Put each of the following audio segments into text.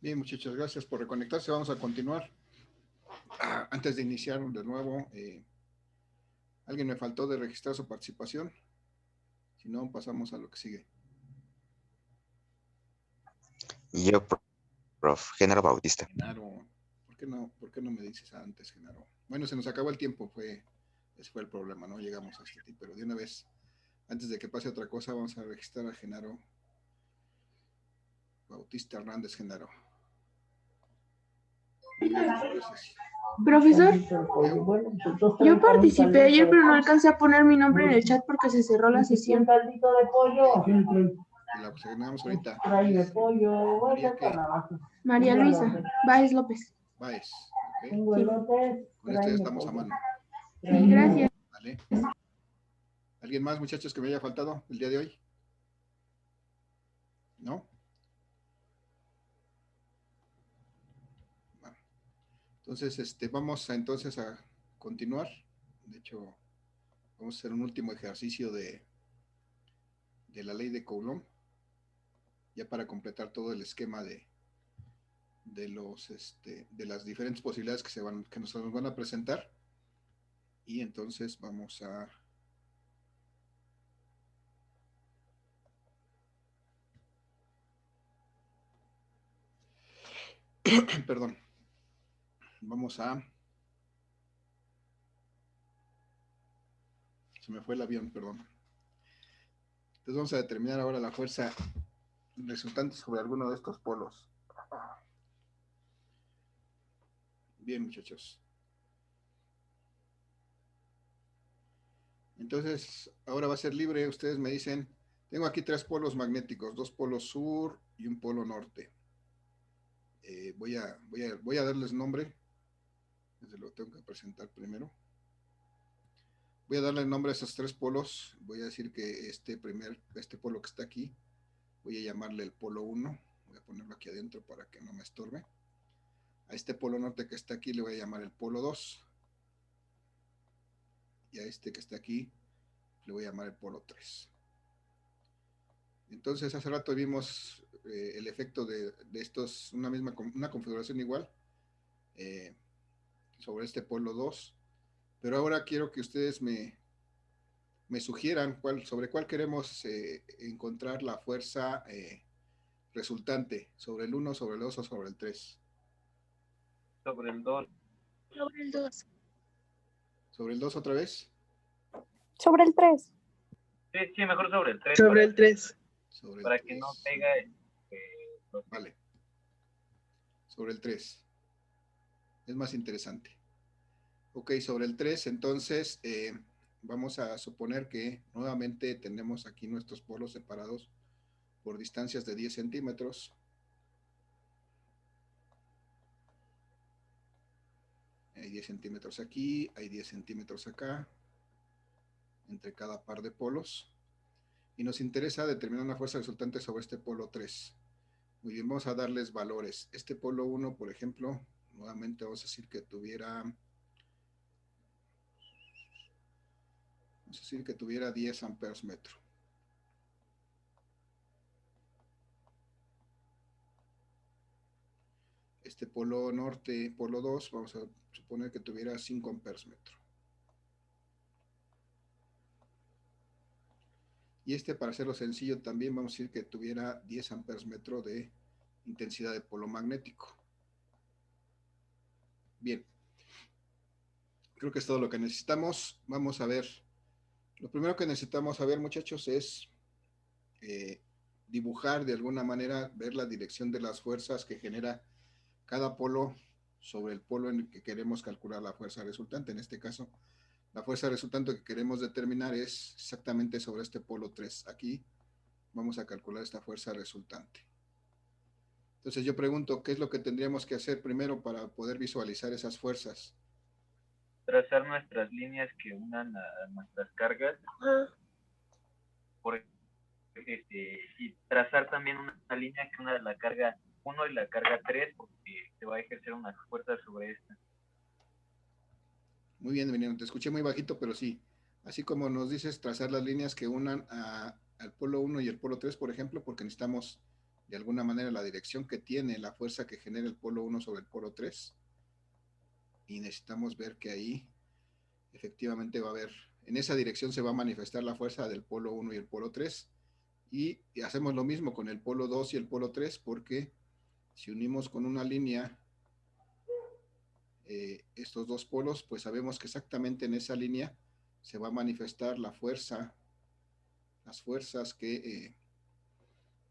Bien, muchachos, gracias por reconectarse. Vamos a continuar. Antes de iniciar de nuevo, alguien me faltó de registrar su participación. Si no, pasamos a lo que sigue. Yo, prof. Genaro Bautista. Genaro, ¿por qué no me dices antes, Genaro? Bueno, se nos acabó el tiempo, ese fue el problema, no llegamos a este tipo, pero de una vez, antes de que pase otra cosa, vamos a registrar a Genaro Bautista Hernández Genaro. Muy bien, muchas gracias. Profesor, yo participé ayer, pero no ¿Sí? alcancé a poner mi nombre en el chat porque se cerró la sesión. La segnamos ahorita. María ¿Qué? María Luisa Báez López. Baez, ¿ok? Sí. Con esto ya estamos a mano. Gracias. ¿Vale? ¿Alguien más, muchachos, que me haya faltado el día de hoy? ¿No? Bueno, entonces, vamos entonces a continuar. De hecho, vamos a hacer un último ejercicio de la ley de Coulomb, ya para completar todo el esquema de las diferentes posibilidades que nos van a presentar. Y entonces vamos a perdón, vamos a se me fue el avión, perdón. Entonces vamos a determinar ahora la fuerza resultante sobre alguno de estos polos. Bien, muchachos. Entonces, ahora va a ser libre. Ustedes me dicen, tengo aquí 3 polos magnéticos, 2 polos sur y un polo norte. Voy a darles nombre. Desde lo tengo que presentar primero. Voy a darle nombre a esos 3 polos. Voy a decir que este polo que está aquí, voy a llamarle el polo 1. Voy a ponerlo aquí adentro para que no me estorbe. A este polo norte que está aquí le voy a llamar el polo 2. Y a este que está aquí le voy a llamar el polo 3. Entonces, hace rato vimos el efecto de estos, una configuración igual sobre este polo 2. Pero ahora quiero que ustedes me sugieran sobre cuál queremos encontrar la fuerza resultante, sobre el 1, sobre el 2 o sobre el 3. Sobre el 2. Sobre el 2. ¿Sobre el 2 otra vez? Sobre el 3. Sí, mejor sobre el 3. Sobre el 3. Para que no pega. Vale. Sobre el 3. Es más interesante. Ok, sobre el 3, entonces vamos a suponer que nuevamente tenemos aquí nuestros polos separados por distancias de 10 centímetros. Hay 10 centímetros aquí, hay 10 centímetros acá, entre cada par de polos. Y nos interesa determinar una fuerza resultante sobre este polo 3. Muy bien, vamos a darles valores. Este polo 1, por ejemplo, nuevamente vamos a decir que tuviera 10 amperes metro. Este polo norte, polo 2, vamos a suponer que tuviera 5 amperes metro. Y para hacerlo sencillo, también vamos a decir que tuviera 10 amperes metro de intensidad de polo magnético. Bien. Creo que es todo lo que necesitamos. Vamos a ver. Lo primero que necesitamos saber, muchachos, es dibujar de alguna manera, ver la dirección de las fuerzas que genera cada polo sobre el polo en el que queremos calcular la fuerza resultante. En este caso, la fuerza resultante que queremos determinar es exactamente sobre este polo 3. Aquí vamos a calcular esta fuerza resultante. Entonces yo pregunto, ¿qué es lo que tendríamos que hacer primero para poder visualizar esas fuerzas? Trazar nuestras líneas que unan a nuestras cargas. Y trazar también una línea que una de la carga 1 y la carga 3, porque se va a ejercer una fuerza sobre esta. Muy bien, Emiliano, te escuché muy bajito, pero sí. Así como nos dices, trazar las líneas que unan al polo 1 y el polo 3, por ejemplo, porque necesitamos de alguna manera la dirección que tiene la fuerza que genera el polo 1 sobre el polo 3. Y necesitamos ver que ahí efectivamente va a haber, en esa dirección se va a manifestar la fuerza del polo 1 y el polo 3. Y hacemos lo mismo con el polo 2 y el polo 3, porque si unimos con una línea estos dos polos, pues sabemos que exactamente en esa línea se va a manifestar la fuerza, las fuerzas que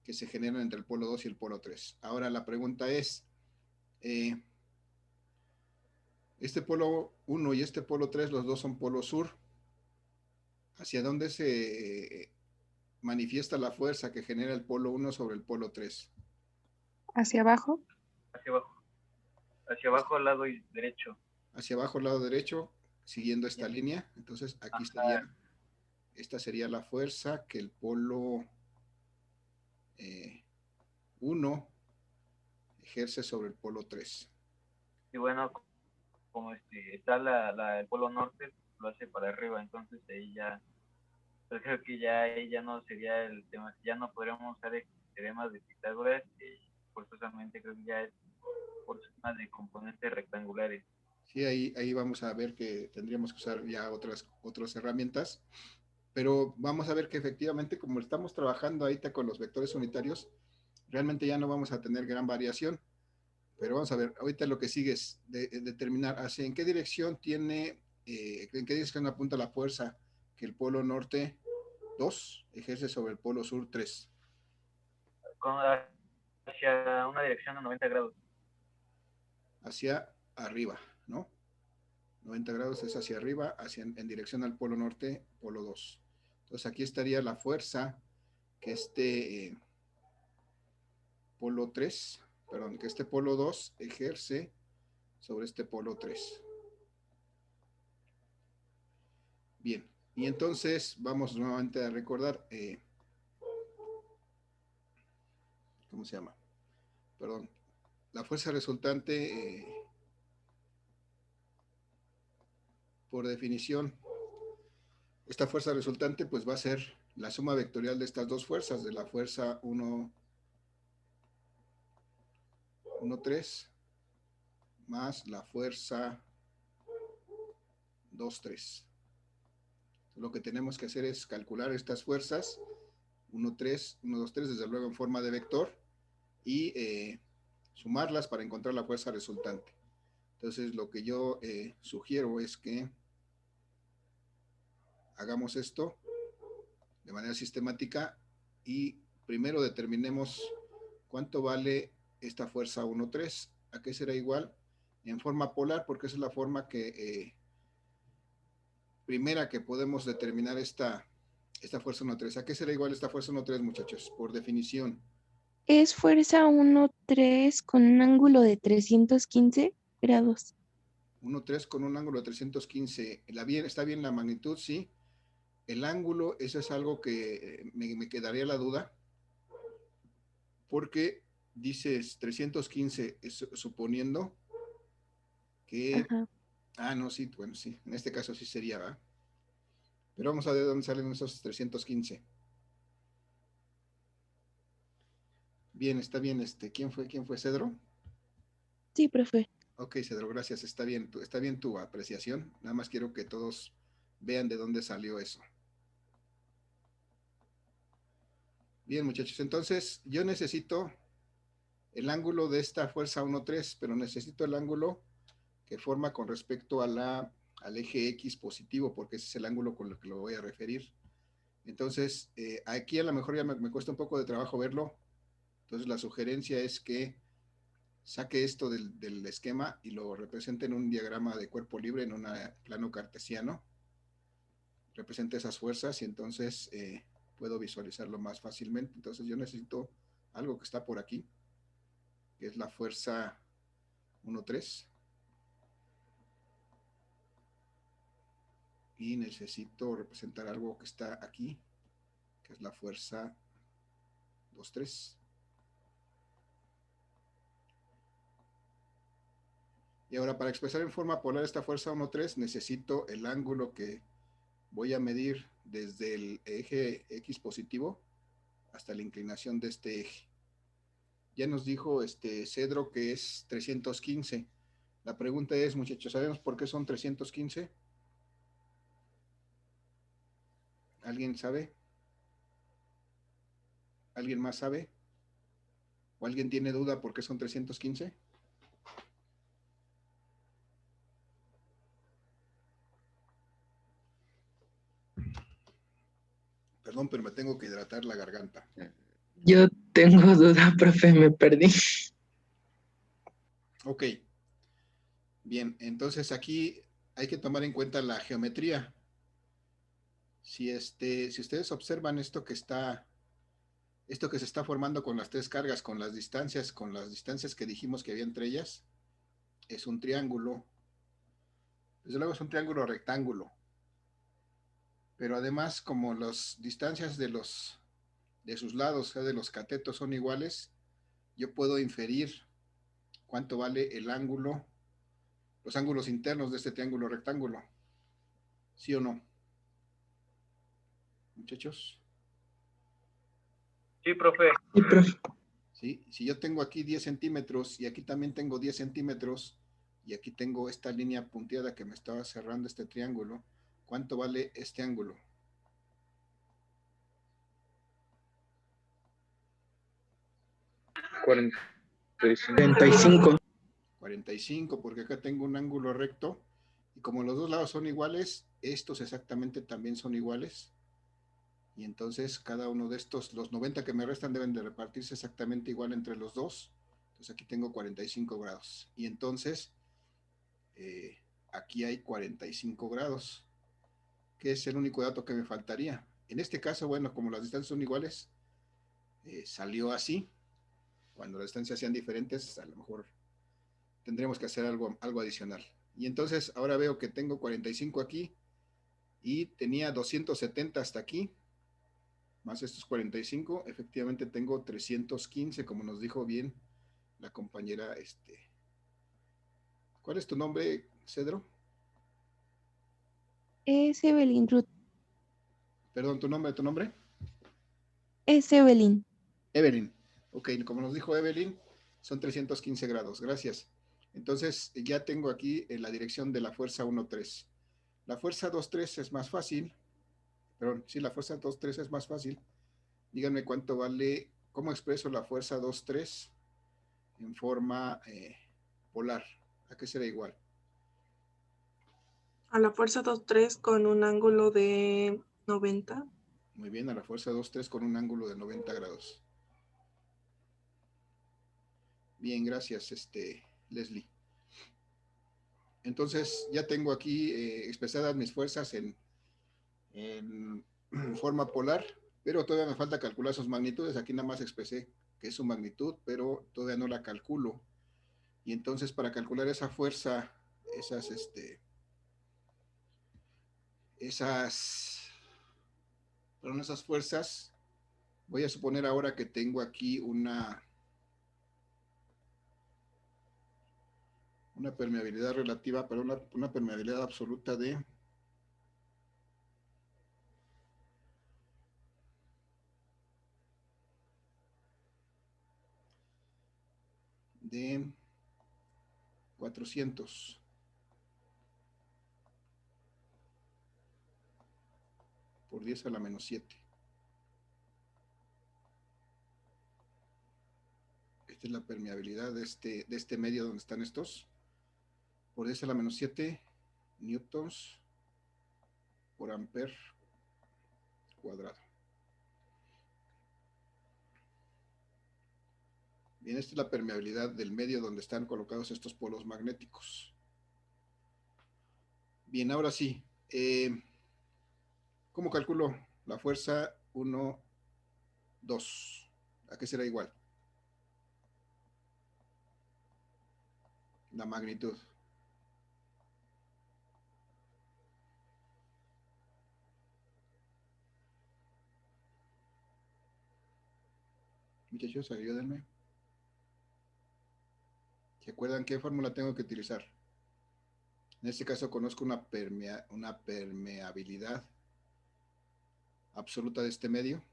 se generan entre el polo 2 y el polo 3. Ahora la pregunta es, este polo 1 y este polo 3, los dos son polo sur. ¿Hacia dónde se manifiesta la fuerza que genera el polo 1 sobre el polo 3? ¿Hacia abajo? Hacia abajo al lado derecho. Hacia abajo al lado derecho, siguiendo esta línea. Entonces aquí sería, esta sería la fuerza que el polo 1 ejerce sobre el polo 3. Y bueno, como está el polo norte, lo hace para arriba, entonces ahí ya, yo creo que ya ahí ya no sería el tema, ya no podríamos usar el teorema de Pitágoras, forzosamente creo que ya es por zona de componentes rectangulares. Sí, ahí vamos a ver que tendríamos que usar ya otras herramientas, pero vamos a ver que efectivamente como estamos trabajando ahorita con los vectores unitarios, realmente ya no vamos a tener gran variación, pero vamos a ver, ahorita lo que sigue es determinar hacia en qué dirección tiene, en qué dirección apunta la fuerza que el polo norte 2 ejerce sobre el polo sur 3. Hacia una dirección de 90 grados. Hacia arriba, ¿no? 90 grados es hacia arriba, en dirección al polo norte, polo 2. Entonces aquí estaría la fuerza que este polo 3, perdón, que este polo 2 ejerce sobre este polo 3. Bien, y entonces vamos nuevamente a recordar, ¿cómo se llama? Perdón, la fuerza resultante, por definición, esta fuerza resultante pues va a ser la suma vectorial de estas dos fuerzas, de la fuerza 1, 3 más la fuerza 2, 3. Lo que tenemos que hacer es calcular estas fuerzas, 1, 3, 1, 2, 3, desde luego en forma de vector, y sumarlas para encontrar la fuerza resultante. Entonces, lo que yo sugiero es que hagamos esto de manera sistemática y primero determinemos cuánto vale esta fuerza 1, 3. ¿A qué será igual? En forma polar, porque esa es la forma que primera que podemos determinar esta fuerza 1,3. ¿A qué será igual esta fuerza 1,3, muchachos? Por definición. Es fuerza 1,3 con un ángulo de 315 grados. 1,3 con un ángulo de 315. ¿Está bien la magnitud? Sí. El ángulo, eso es algo que me quedaría la duda, porque dices 315, suponiendo que... Ajá. Ah, no, sí, bueno, sí. En este caso sí sería, ¿verdad? Pero vamos a ver dónde salen esos 315. Bien, está bien. ¿Quién fue? ¿Cedro? Sí, profe. Ok, Cedro, gracias. Está bien tu apreciación. Nada más quiero que todos vean de dónde salió eso. Bien, muchachos. Entonces, yo necesito el ángulo de esta fuerza 1,3, pero necesito el ángulo que forma con respecto al eje X positivo, porque ese es el ángulo con el que lo voy a referir. Entonces, aquí a lo mejor ya me cuesta un poco de trabajo verlo. Entonces, la sugerencia es que saque esto del esquema y lo represente en un diagrama de cuerpo libre, en un plano cartesiano. Represente esas fuerzas y entonces puedo visualizarlo más fácilmente. Entonces, yo necesito algo que está por aquí, que es la fuerza 1,3. Y necesito representar algo que está aquí, que es la fuerza 2,3. Y ahora, para expresar en forma polar esta fuerza 1,3, necesito el ángulo que voy a medir desde el eje X positivo hasta la inclinación de este eje. Ya nos dijo Cedro que es 315. La pregunta es, muchachos, ¿sabemos por qué son 315? ¿Alguien sabe? ¿Alguien más sabe? ¿O alguien tiene duda por qué son 315? Perdón, pero me tengo que hidratar la garganta. Yo tengo duda, profe, me perdí. Ok. Bien, entonces aquí hay que tomar en cuenta la geometría. Si ustedes observan esto que se está formando con las tres cargas, con las distancias que dijimos que había entre ellas, es un triángulo. Desde luego es un triángulo rectángulo. Pero además, como las distancias de sus lados, o sea, de los catetos son iguales, yo puedo inferir cuánto vale el ángulo, los ángulos internos de este triángulo rectángulo. ¿Sí o no? Muchachos. Sí, profe. Sí, profe. ¿Sí? Si yo tengo aquí 10 centímetros y aquí también tengo 10 centímetros y aquí tengo esta línea punteada que me estaba cerrando este triángulo, ¿cuánto vale este ángulo? Cuarenta y 35. 45, porque acá tengo un ángulo recto y como los dos lados son iguales, estos exactamente también son iguales. Y entonces cada uno de estos, los 90 que me restan deben de repartirse exactamente igual entre los dos. Entonces aquí tengo 45 grados. Y entonces aquí hay 45 grados, que es el único dato que me faltaría. En este caso, bueno, como las distancias son iguales, salió así. Cuando las distancias sean diferentes, a lo mejor tendremos que hacer algo adicional. Y entonces ahora veo que tengo 45 aquí y tenía 270 hasta aquí, más estos 45, efectivamente tengo 315, como nos dijo bien la compañera. ¿Cuál es tu nombre, Cedro? Es Evelyn Ruth. Perdón, ¿tu nombre? Es Evelyn. Evelyn. Ok, como nos dijo Evelyn, son 315 grados. Gracias. Entonces, ya tengo aquí la dirección de la fuerza 1-3. La fuerza 2-3 es más fácil. Perdón, sí, la fuerza 2-3 es más fácil. Díganme cuánto vale, cómo expreso la fuerza 2-3 en forma polar. ¿A qué será igual? A la fuerza 2-3 con un ángulo de 90. Muy bien, a la fuerza 2-3 con un ángulo de 90 grados. Bien, gracias, Leslie. Entonces, ya tengo aquí expresadas mis fuerzas en forma polar, pero todavía me falta calcular sus magnitudes. Aquí nada más expresé que es su magnitud, pero todavía no la calculo. Y entonces, para calcular esa fuerza, esas fuerzas, voy a suponer ahora que tengo aquí una permeabilidad relativa, pero una permeabilidad absoluta de 400 por 10 a la menos 7. Esta es la permeabilidad de este medio donde están estos. Por 10 a la menos 7 newtons por amper cuadrado. Bien, esta es la permeabilidad del medio donde están colocados estos polos magnéticos. Bien, ahora sí. ¿Cómo calculo la fuerza 1, 2? ¿A qué será igual? La magnitud. Muchachos, ayúdenme. ¿Se acuerdan qué fórmula tengo que utilizar? En este caso conozco una permeabilidad absoluta de este medio.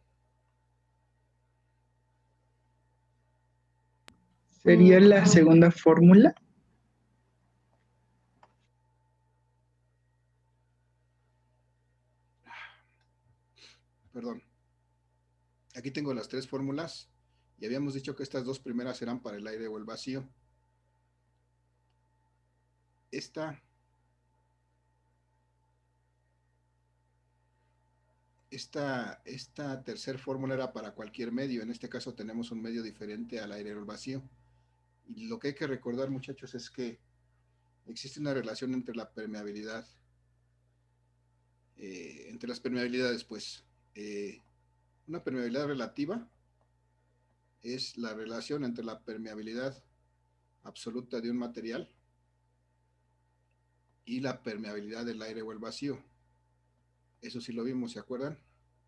Sería la segunda fórmula. Perdón. Aquí tengo las tres fórmulas y habíamos dicho que estas dos primeras eran para el aire o el vacío. Esta tercera fórmula era para cualquier medio. En este caso tenemos un medio diferente al aire o el vacío. Y lo que hay que recordar, muchachos, es que existe una relación entre la permeabilidad, entre las permeabilidades, pues. Una permeabilidad relativa es la relación entre la permeabilidad absoluta de un material y la permeabilidad del aire o el vacío. Eso sí lo vimos, ¿se acuerdan?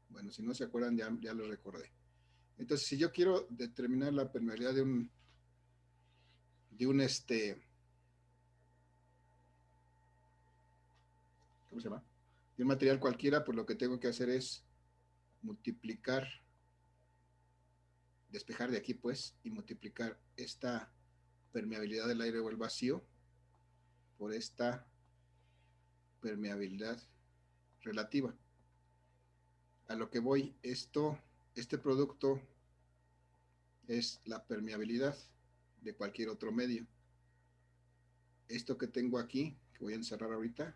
Bueno, si no se acuerdan, ya lo recordé. Entonces, si yo quiero determinar la permeabilidad de un ¿cómo se llama? De un material cualquiera, pues lo que tengo que hacer es multiplicar, despejar de aquí, pues, y multiplicar esta permeabilidad del aire o el vacío por esta permeabilidad relativa. A lo que voy, este producto es la permeabilidad de cualquier otro medio. Esto que tengo aquí, que voy a encerrar ahorita,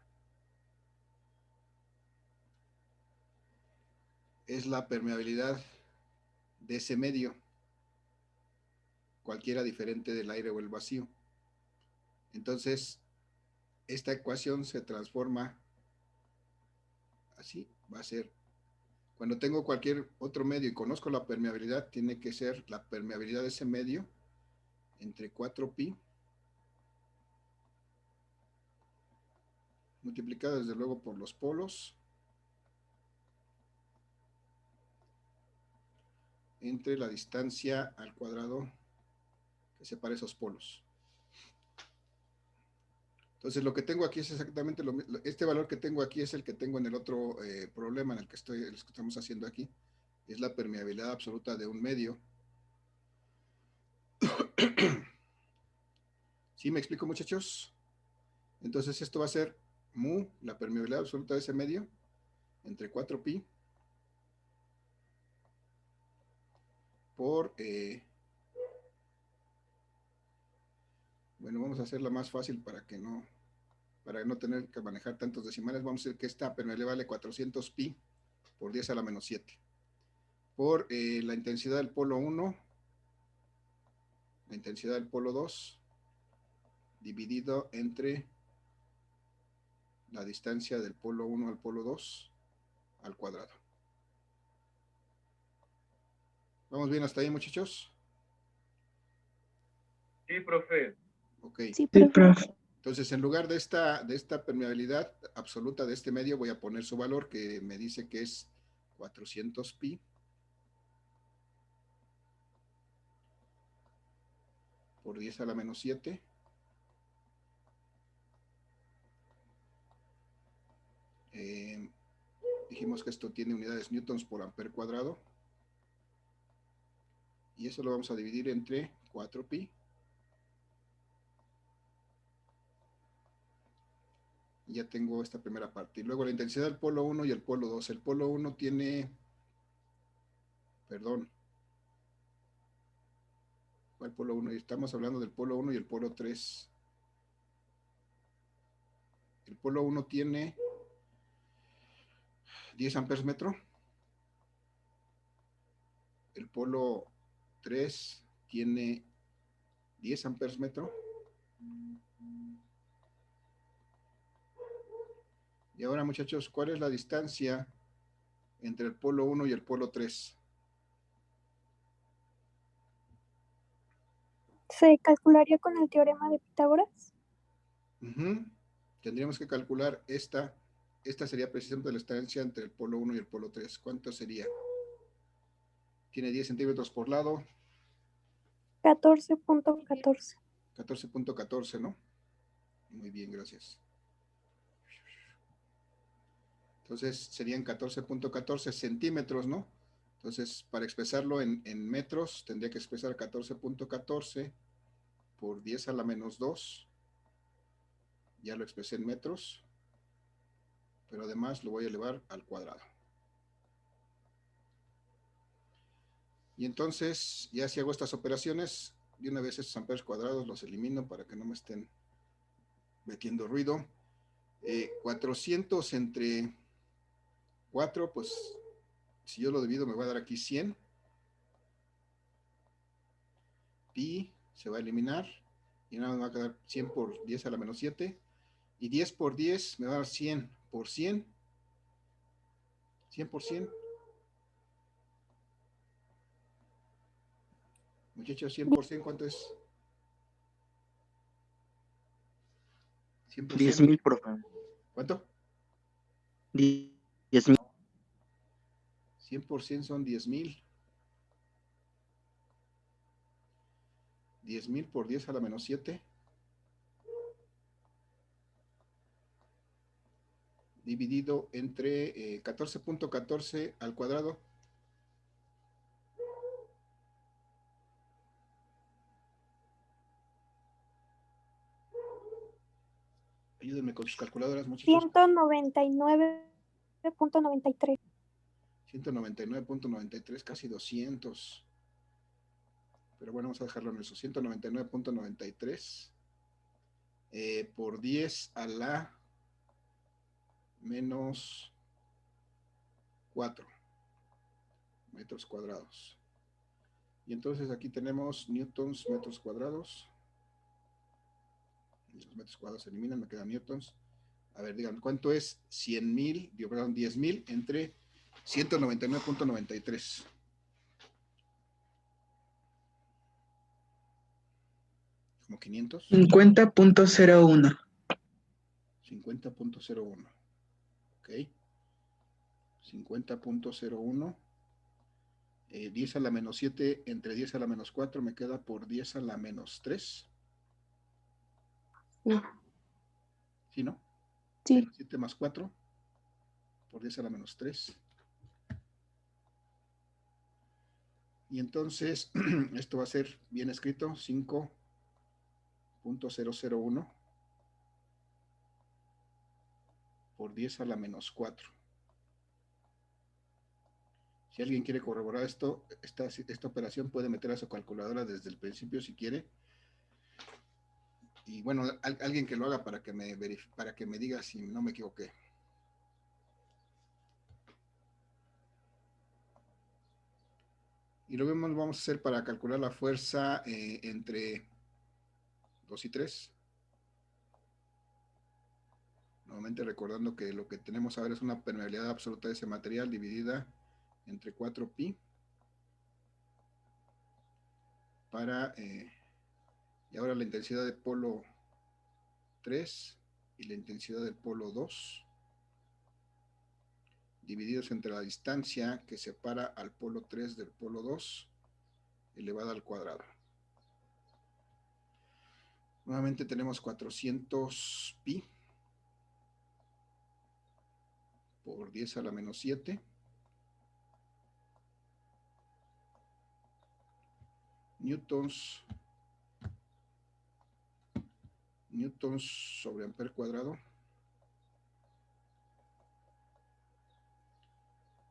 es la permeabilidad de ese medio, cualquiera diferente del aire o el vacío. Entonces, esta ecuación se transforma así, va a ser, cuando tengo cualquier otro medio y conozco la permeabilidad, tiene que ser la permeabilidad de ese medio entre 4pi multiplicada desde luego por los polos entre la distancia al cuadrado que separa esos polos. Entonces lo que tengo aquí es exactamente lo mismo. Este valor que tengo aquí es el que tengo en el otro problema en el que estamos haciendo aquí. Es la permeabilidad absoluta de un medio. ¿Sí me explico, muchachos? Entonces esto va a ser mu, la permeabilidad absoluta de ese medio, entre 4pi por, bueno, vamos a hacerla más fácil para no tener que manejar tantos decimales. Vamos a decir que esta permeabilidad vale 400pi por 10 a la menos 7. Por la intensidad del polo 1, la intensidad del polo 2, dividido entre la distancia del polo 1 al polo 2 al cuadrado. ¿Vamos bien hasta ahí, muchachos? Sí, profe. Ok. Sí, Sí, profe. profe. Entonces, en lugar de esta permeabilidad absoluta de este medio, voy a poner su valor, que me dice que es 400pi por 10 a la menos 7. Dijimos que esto tiene unidades newtons por amper cuadrado. Y eso lo vamos a dividir entre 4pi. Y ya tengo esta primera parte. Y luego la intensidad del polo 1 y el polo 2. El polo 1 tiene, perdón, ¿cuál polo 1? Estamos hablando del polo 1 y el polo 3. El polo 1 tiene 10 amperes metro. El polo 3 tiene 10 amperes metro. Y ahora, muchachos, ¿cuál es la distancia entre el polo 1 y el polo 3? ¿Se calcularía con el teorema de Pitágoras? Tendríamos que calcular esta sería precisamente la distancia entre el polo 1 y el polo 3. ¿Cuánto sería? Tiene 10 centímetros por lado. 14.14. 14.14, ¿no? Muy bien, gracias. Entonces serían 14.14 centímetros, ¿no? Entonces, para expresarlo en metros, tendría que expresar 14.14 por 10 a la menos 2. Ya lo expresé en metros, pero además lo voy a elevar al cuadrado. Y entonces, ya si hago estas operaciones, de una vez estos amperes cuadrados los elimino para que no me estén metiendo ruido. 400 entre 4, pues si yo lo divido me va a dar aquí 100. Pi se va a eliminar y nada más va a quedar 100 por 10 a la menos 7. Y 10 por 10 me va a dar 100 por 100. 100 por 100. Muchachos, 100 por 100, ¿cuánto es? 100 por 100. 10,000, profe. ¿Cuánto? 10,000. 100 por 100 son 10,000. 10,000 por 10 a la menos 7. Dividido entre 14.14 al cuadrado. Ayúdenme con sus calculadoras, muchachos. 199.93. 199.93, casi 200. Pero bueno, vamos a dejarlo en eso. 199.93 por 10 a la menos 4 metros cuadrados. Y entonces aquí tenemos newtons metros cuadrados. Y los metros cuadrados se eliminan, me quedan newtons. A ver, digan, ¿cuánto es 100,000, perdón, 10,000 entre 199.93? Como 500. 50.01. 50.01. Ok. 50.01. 10 a la menos 7 entre 10 a la menos 4 me queda por 10 a la menos 3. ¿Sí, no? Sí. 7 más 4 por 10 a la menos 3. Y entonces, esto va a ser bien escrito, 5.001 por 10 a la menos 4. Si alguien quiere corroborar esto, esta operación puede meter a su calculadora desde el principio si quiere. Y bueno, alguien que lo haga para que me diga si no me equivoqué. Y lo mismo vamos a hacer para calcular la fuerza entre 2 y 3. Nuevamente recordando que lo que tenemos ahora es una permeabilidad absoluta de ese material dividida entre 4pi para, y ahora la intensidad del polo 3 y la intensidad del polo 2 divididos entre la distancia que separa al polo 3 del polo 2 elevada al cuadrado. Nuevamente tenemos 400 pi por 10 a la menos 7 newtons sobre amper cuadrado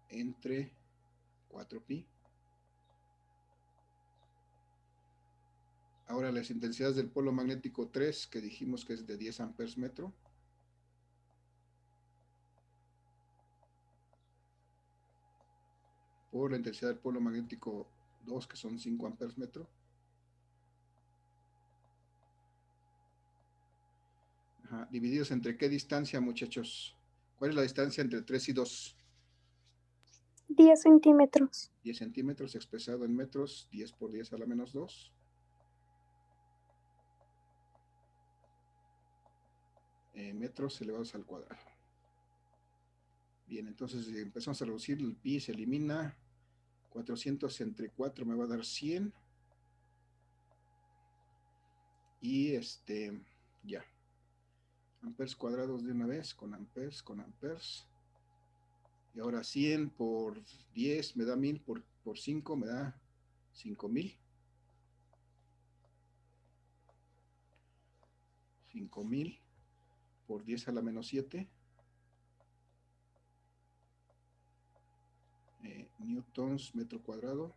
entre 4pi. Ahora las intensidades del polo magnético 3, que dijimos que es de 10 amperes metro. Por la intensidad del polo magnético 2, que son 5 amperes metro. Ajá. Divididos entre qué distancia, muchachos. ¿Cuál es la distancia entre 3 y 2? 10 centímetros. 10 centímetros expresado en metros, 10 por 10 a la menos 2. Metros elevados al cuadrado. Bien, entonces empezamos a reducir, el pi se elimina. 400 entre 4 me va a dar 100. Y ya. Amperes cuadrados de una vez, con amperes, con amperes. Y ahora 100 por 10 me da 1000, por 5 me da 5000. 5000 por 10 a la menos 7 newtons metro cuadrado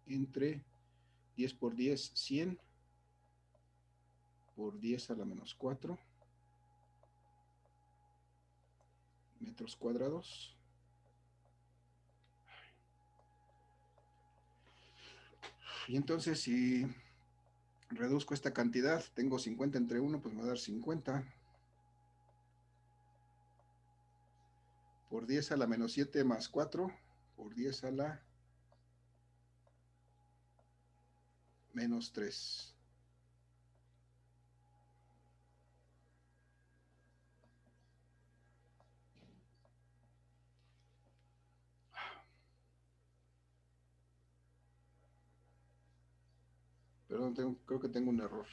entre 10 por 10, 100 por 10 a la menos 4 metros cuadrados. Y entonces si reduzco esta cantidad, tengo 50 entre 1, pues me va a dar 50 por 10 a la menos 7 más 4 por 10 a la menos 3. Perdón, creo que tengo un error.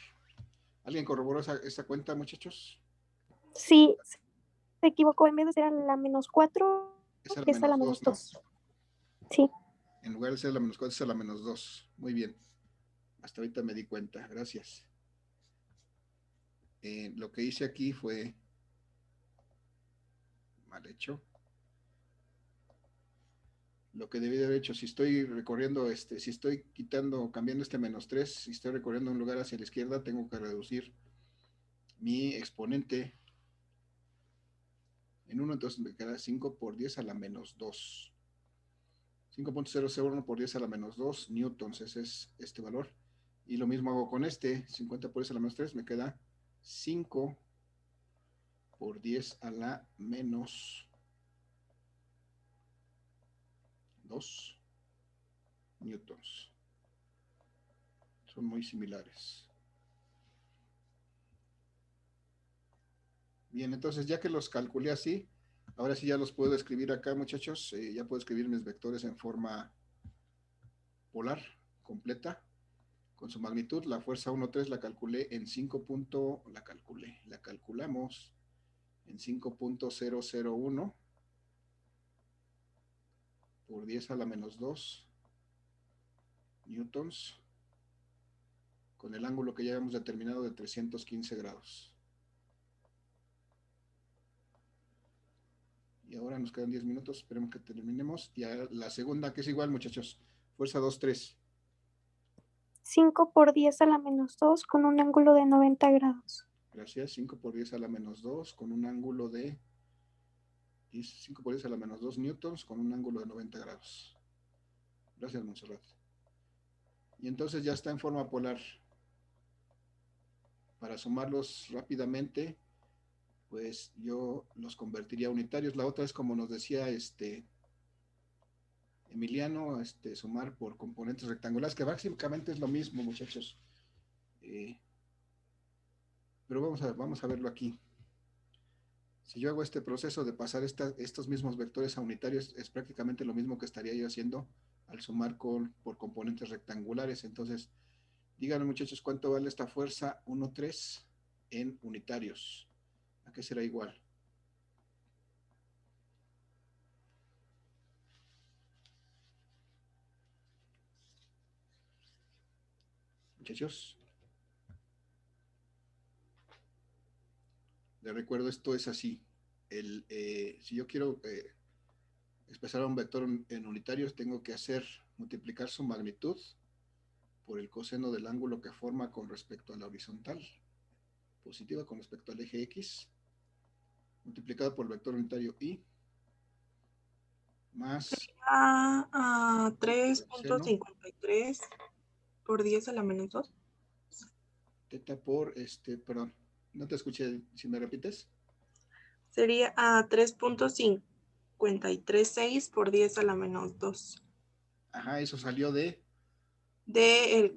¿Alguien corroboró esa cuenta, muchachos? Sí, se equivocó. En vez de ser a la menos 4, Es a la es a la menos menos 2, ¿no? 2. Sí. En lugar de ser la menos 4, es a la menos 2. Muy bien. Hasta ahorita me di cuenta. Gracias. Lo que hice aquí fue mal hecho. Lo que debí de haber hecho, si estoy recorriendo, si estoy cambiando este menos 3, si estoy recorriendo un lugar hacia la izquierda, tengo que reducir mi exponente en 1, entonces me queda 5 por 10 a la menos 2. 5.001 por 10 a la menos 2 newtons, ese es este valor. Y lo mismo hago con 50 por 10 a la menos 3, me queda 5 por 10 a la menos 2 newtons. Son muy similares. Bien, entonces ya que los calculé así, ahora sí ya los puedo escribir acá, muchachos. Ya puedo escribir mis vectores en forma polar completa con su magnitud. La fuerza 1,3 la calculé en 5. La calculamos en 5.001 por 10 a la menos 2 newtons con el ángulo que ya habíamos determinado de 315 grados. Y ahora nos quedan 10 minutos, esperemos que terminemos. Y la segunda, que es igual, muchachos, fuerza 2,3. 5 por 10 a la menos 2 con un ángulo de 90 grados. Gracias, 5 por 10 a la menos 2 con un ángulo de 5 por 10 a la menos 2 newtons con un ángulo de 90 grados. Gracias, Montserrat. Y entonces ya está en forma polar. Para sumarlos rápidamente, pues yo los convertiría a unitarios. La otra es como nos decía Emiliano, sumar por componentes rectangulares, que básicamente es lo mismo, muchachos. Pero vamos a verlo aquí. Si yo hago este proceso de pasar estos mismos vectores a unitarios, es prácticamente lo mismo que estaría yo haciendo al sumar por componentes rectangulares. Entonces, díganme, muchachos, ¿cuánto vale esta fuerza 1,3 en unitarios? ¿A qué será igual? Muchachos, les recuerdo, esto es así. Si yo quiero expresar un vector en unitarios, tengo que multiplicar su magnitud por el coseno del ángulo que forma con respecto a la horizontal positiva con respecto al eje X, multiplicado por el vector unitario Y, más A 3.53 por 10 a la menos 2. teta por, perdón, no te escuché, si me repites. Sería a 3.536 por 10 a la menos 2. Ajá, eso salió de El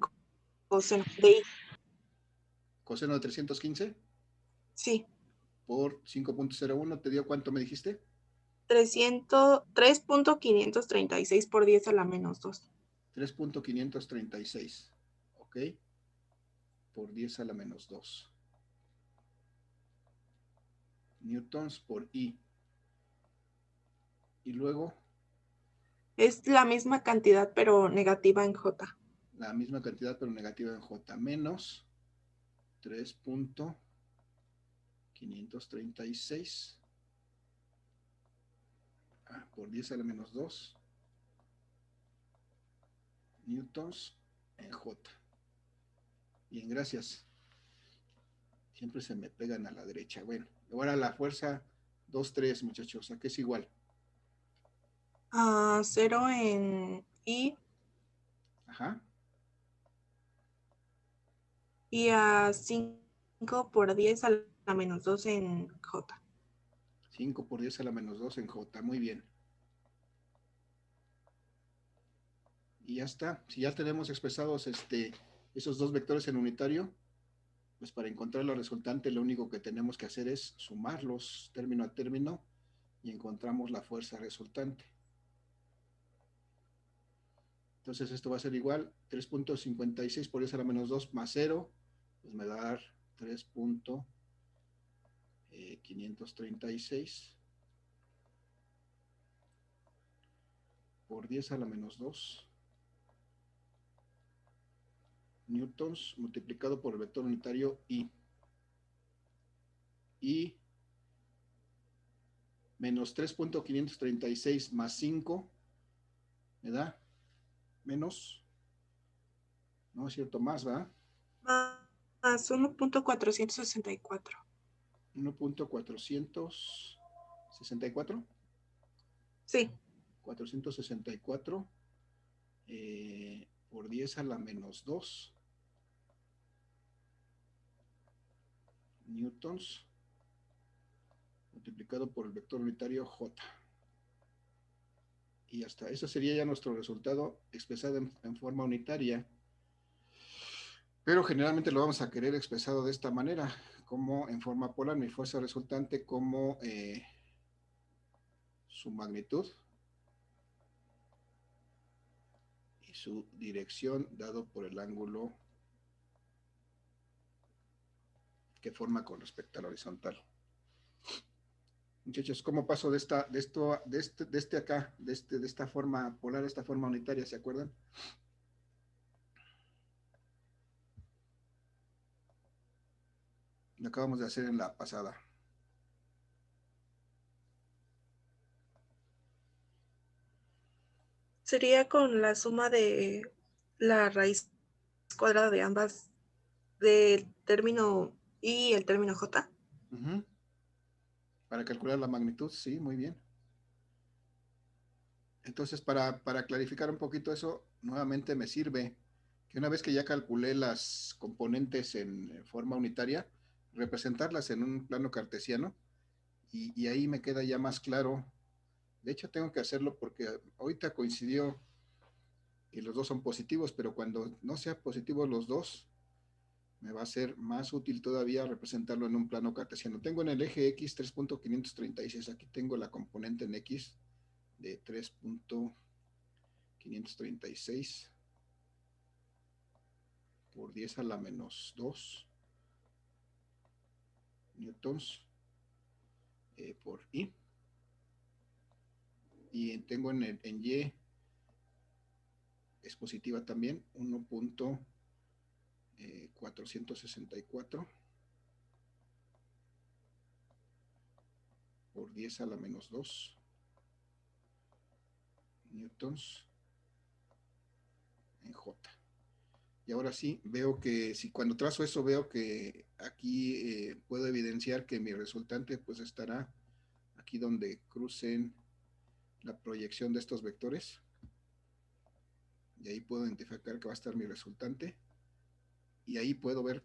coseno de I. coseno de 315 Sí. por 5.01, ¿te dio cuánto me dijiste? 3.536 por 10 a la menos 2. 3.536, ok, por 10 a la menos 2. Newtons por I. Y luego Es la misma cantidad, pero negativa en J. la misma cantidad, pero negativa en J, menos 3.536 por 10 a la menos 2 newtons en J. Bien, gracias. Siempre se me pegan a la derecha. Bueno, ahora la fuerza 2,3, muchachos. ¿A qué es igual? A 0 en I Ajá. y a 5 por 10 a la menos 2 en J. 5 por 10 a la menos 2 en J. Muy bien. Y ya está. Si ya tenemos expresados esos dos vectores en unitario, pues para encontrar la resultante lo único que tenemos que hacer es sumarlos término a término y encontramos la fuerza resultante. Entonces esto va a ser igual, 3.56 por 10 a la menos 2 más 0, pues me va a dar 3.536 por 10 a la menos 2 newtons multiplicado por el vector unitario I. Y menos 3.536 más 5 me da menos, no es cierto, más, ¿verdad? Más 1.464. 1.464. Sí. 464 por 10 a la menos 2 newtons multiplicado por el vector unitario J. Y hasta eso sería ya nuestro resultado expresado en forma unitaria. Pero generalmente lo vamos a querer expresado de esta manera, como en forma polar, mi fuerza resultante como su magnitud y su dirección dado por el ángulo que forma con respecto a la horizontal. Muchachos, ¿cómo paso de esta forma polar a esta forma unitaria? ¿Se acuerdan? Lo acabamos de hacer en la pasada. Sería con la suma de la raíz cuadrada de ambas, del término I y el término J. Para calcular la magnitud, sí, muy bien. Entonces, para clarificar un poquito eso, nuevamente me sirve que una vez que ya calculé las componentes en forma unitaria, representarlas en un plano cartesiano y ahí me queda ya más claro. De hecho, tengo que hacerlo porque ahorita coincidió que los dos son positivos, pero cuando no sean positivos los dos, me va a ser más útil todavía representarlo en un plano cartesiano. Tengo en el eje X 3.536, aquí tengo la componente en X de 3.536 por 10 a la menos 2 newtons por I. Y tengo en Y, es positiva también, 1.464 por 10 a la menos 2 newtons en J. Y ahora sí, veo que si cuando trazo eso, veo que aquí puedo evidenciar que mi resultante pues estará aquí donde crucen la proyección de estos vectores. Y ahí puedo identificar que va a estar mi resultante. Y ahí puedo ver,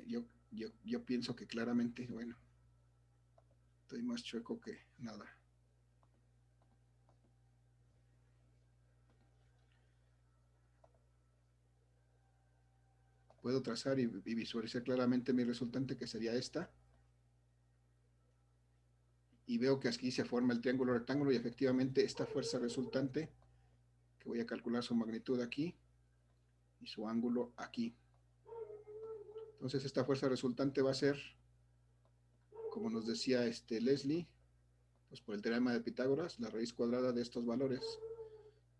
yo pienso que claramente, bueno, estoy más chueco que nada. Puedo trazar y visualizar claramente mi resultante, que sería esta. Y veo que aquí se forma el triángulo rectángulo y efectivamente esta fuerza resultante, que voy a calcular su magnitud aquí y su ángulo aquí. Entonces esta fuerza resultante va a ser, como nos decía Leslie, pues por el teorema de Pitágoras, la raíz cuadrada de estos valores.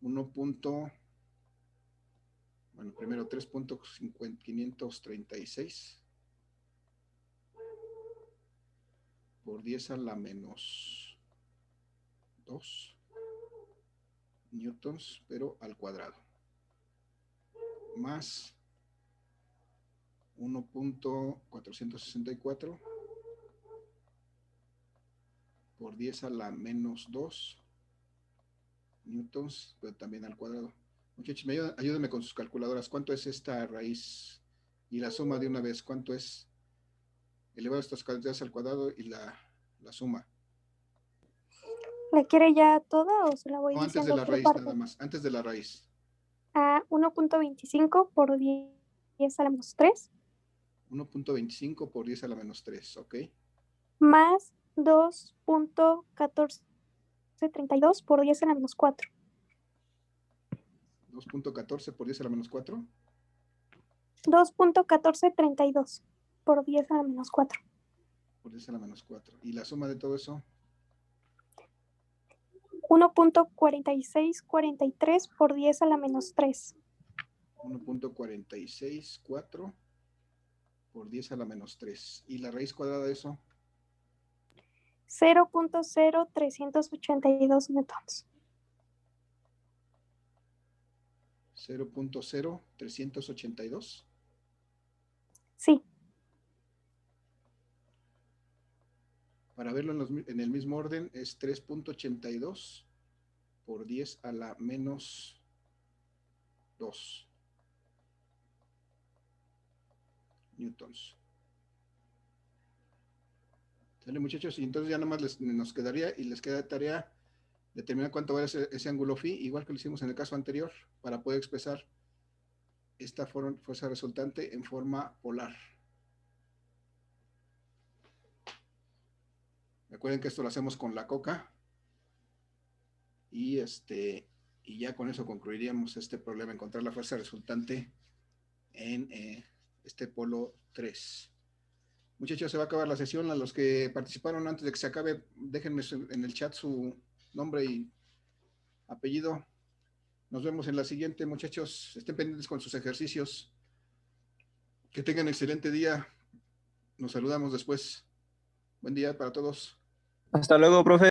3.536 por 10 a la menos 2 newtons, pero al cuadrado, más 1.464 por 10 a la menos 2 newtons, pero también al cuadrado. Muchachos, ayúdenme con sus calculadoras. ¿Cuánto es esta raíz? Y la suma de una vez, ¿cuánto es? Elevar estas cantidades al cuadrado y la suma. ¿La quiere ya toda o se la voy No, antes de diciendo la por raíz, parte? nada más. Antes de la raíz. A 1.25 por 10 a la menos 3. 1.25 por 10 a la menos 3, ¿ok? Más 2.1432 por 10 a la menos 4. 2.14 por 10 a la menos 4. 2.1432 por 10 a la menos 4. Por 10 a la menos 4. ¿Y la suma de todo eso? 1.4643 por 10 a la menos 3. 1.464 por 10 a la menos 3. ¿Y la raíz cuadrada de eso? 0.0382 newtons. 0.0382. Sí. Para verlo en el mismo orden, es 3.82 por 10 a la menos 2 newtons. ¿Sale, muchachos? Y entonces ya nada más nos quedaría y les queda de tarea determinar cuánto va a ser ese ángulo phi, igual que lo hicimos en el caso anterior, para poder expresar esta fuerza resultante en forma polar. Recuerden que esto lo hacemos con la coca y ya con eso concluiríamos este problema, encontrar la fuerza resultante en este polo 3. Muchachos, se va a acabar la sesión. A los que participaron antes de que se acabe, déjenme en el chat su nombre y apellido. Nos vemos en la siguiente, muchachos. Estén pendientes con sus ejercicios. Que tengan excelente día. Nos saludamos después. Buen día para todos. Hasta luego, profe.